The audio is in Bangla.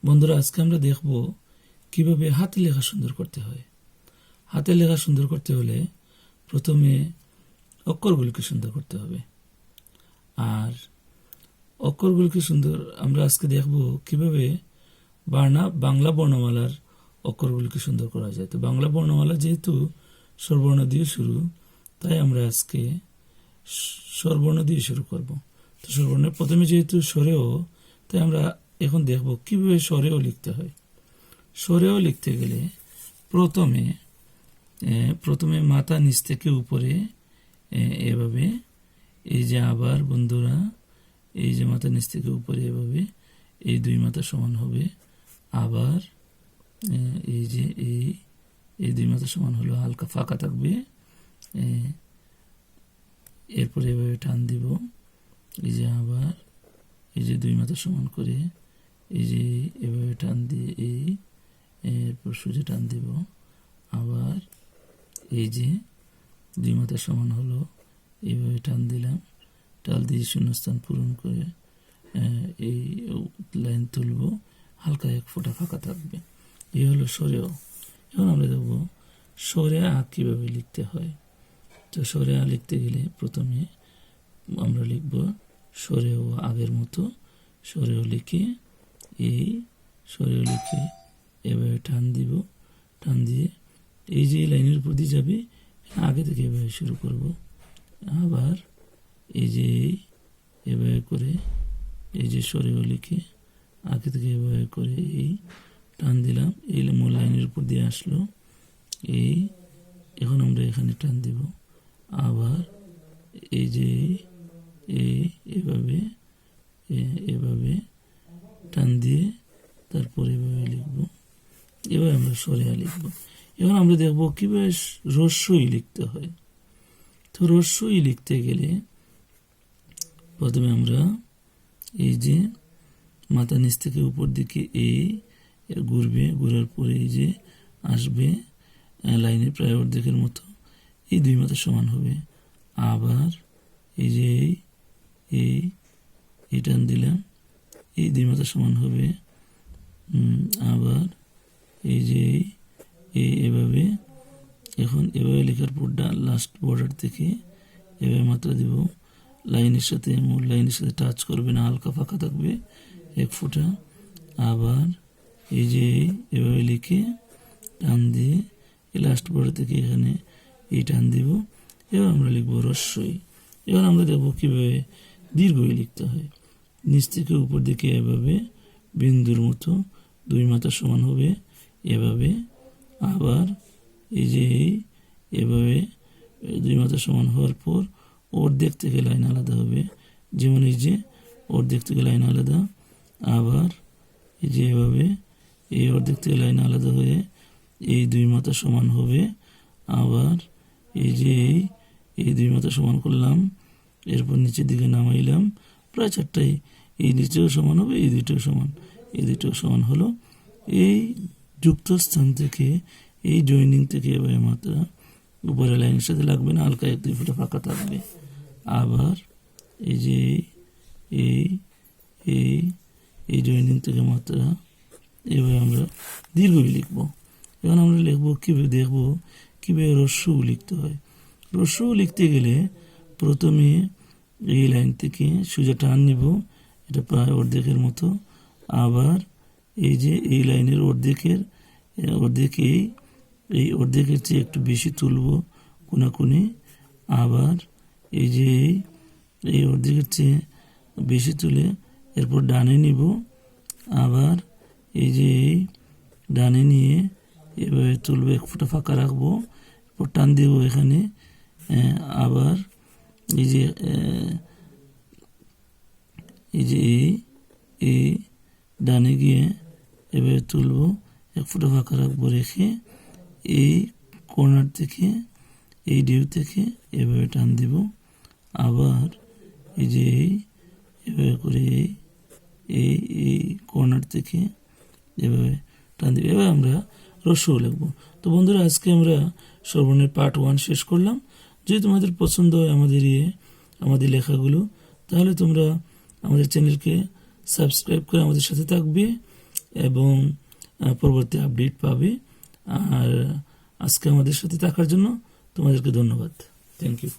বন্ধুরা, আজকে আমরা দেখব কিভাবে হাতে লেখা সুন্দর করতে হয়। হাতে লেখা সুন্দর করতে হলে প্রথমে অক্ষরগুলিকে সুন্দর করতে হবে। আর অক্ষরগুলিকে সুন্দর আমরা আজকে দেখব কিভাবে বাংলা বর্ণমালার অক্ষরগুলিকে সুন্দর করা যায়। তো বাংলা বর্ণমালা যেহেতু স্বরবর্ণ দিয়ে শুরু, তাই আমরা আজকে স্বরবর্ণ দিয়ে শুরু করব। তো স্বরবর্ণের প্রথমে যেহেতু স্বরেও, তাই আমরা এখন দেখব কিভাবে স্বরেও লিখতে হয়। স্বরেও লিখতে গেলে প্রথমে মাথা নিচ থেকে উপরে এভাবে, এই যে আবার বন্ধুরা, এই যে মাথা নিচ থেকে উপরে এভাবে, এই দুই মাথা সমান হবে। আবার এই যে এই দুই মাথা সমান হলো, হালকা ফাঁকা থাকবে। এরপরে এভাবে টান দিব, এই যে আবার এই যে দুই মাথা সমান করে, এই যে এভাবে টান দিয়ে এরপর সোজা টান দিব। আবার এই যে দুই মাথা সমান হলো, এইভাবে টান দিলাম, টাল দিয়ে শূন্যস্থান পূরণ করে এই লাইন তুলব, হালকা এক ফোঁটা ফাঁকা থাকবে। এই হলো স্বরেও। এখন আমরা দেখব স্বরে আ কীভাবে লিখতে হয়। তো স্বরে আ লিখতে গেলে প্রথমে আমরা লিখব স্বরেও আগের মতো। স্বরেও লিখে স্বরেও লিখে এভাবে টান দিব, টান দিয়ে এই যে লাইনের উপর দিয়ে যাবে, আগে থেকে এভাবে শুরু করব। আবার এই যে এভাবে করে এই যে স্বরেও লিখে আগে থেকে এভাবে করে এই টান দিলাম, এই মূল লাইনের উপর দিয়ে আসলো। এখন আমরা এখানে টান দিব। আবার এই যে এভাবে টান দিয়ে তারপর এভাবে লিখব। এবার আমরা স্বরে আ লিখব। এখন আমরা দেখব কিভাবে রস্যই লিখতে হয়। তো রস্যই লিখতে গেলে প্রথমে আমরা এই যে মাথা নিচ থেকে উপর দিকে ঘুরবে, ঘুরার পরে এই যে আসবে লাইনের প্রায় অর্ধেকের মতো, এই দুই মাথা সমান হবে। আবার এই যে এই টান দিলাম, এই দুই মাথা সমান হবে। আবার এই যে এভাবে, এখন এভাবে লেখার পর লাস্ট বর্ডার থেকে এভাবে মাত্রা দিব, লাইনের সাথে মূল লাইনের সাথে টাচ করবে না, হালকা ফাঁকা থাকবে এক ফোঁটা। আবার এই যে এভাবে লিখে টান দিয়ে এই লাস্ট বর্ডার থেকে এখানে এই টান দিব। এবার আমরা লিখবো রস্যই। এবার আমরা দেখবো কীভাবে দীর্ঘই লিখতে হয়। নিচ থেকে উপর দিকে এভাবে বিন্দুর মতো দুই মাথা সমান হবে এভাবে। আবার এই যে এভাবে দুই মাথা সমান হওয়ার পর অর্ধেক থেকে লাইন আলাদা হবে, যেমন এই যে অর্ধেক থেকে লাইন আলাদা। আবার এই যে এভাবে এই অর্ধেক থেকে লাইন আলাদা হয়ে এই দুই মাথা সমান হবে। আবার এই যে এই দুই মাথা সমান করলাম, এরপর নিচের দিকে নামাইলাম, প্রায় চারটাই, এই নিচেও সমান হবে, এই দুইটাও সমান, এই দুইটাও সমান হলো। এই যুক্ত স্থান থেকে এই জয়েনিং থেকে এভাবে মাত্রা উপরে লাইনের সাথে লাগবে না, হালকা এক দুই ফুটা ফাঁকা থাকবে। আবার এই যে এই জয়েনিং থেকে মাত্রা এভাবে আমরা দীর্ঘই লিখব। এখন আমরা লিখবো কীভাবে, দেখবো কীভাবে রস্যও লিখতে হয়। রস্যও লিখতে গেলে প্রথমে এই লাইন থেকে সোজা টান নিব, এটা প্রায় অর্ধেকের মতো। আবার এই যে এই লাইনের অর্ধেকে এই অর্ধেকের চেয়ে একটু বেশি তুলব কোনাকুনি। আবার এই যে এই অর্ধেকের চেয়ে বেশি তুলে এরপর ডানে নিব। আবার এই যে ডানে নিয়ে এভাবে তুলব, এক ফুটা ফাঁকা রাখবো, এরপর টান দিব এখানে। আবার এই যে এই ডানে গিয়ে এভাবে তুলব, এক ফুটা ফাঁকা রাখবো, রেখে এই কর্নার থেকে এই ডিউ থেকে এভাবে টান দিব। আবার এই যে এভাবে করে এই কর্নার থেকে এভাবে টান দিব। এবার আমরা রস্যও লিখবো। তো বন্ধুরা, আজকে আমরা স্বরবর্ণের পার্ট 1 শেষ করলাম। যদি তোমাদের পছন্দ হয় আমাদের লেখাগুলো, তাহলে তোমরা আমাদের চ্যানেলকে সাবস্ক্রাইব করে আমাদের সাথে থাকবে এবং পরবর্তী আপডেট পাবে। আর আজকে আমাদের সাথে থাকার জন্য তোমাদেরকে ধন্যবাদ। Thank you.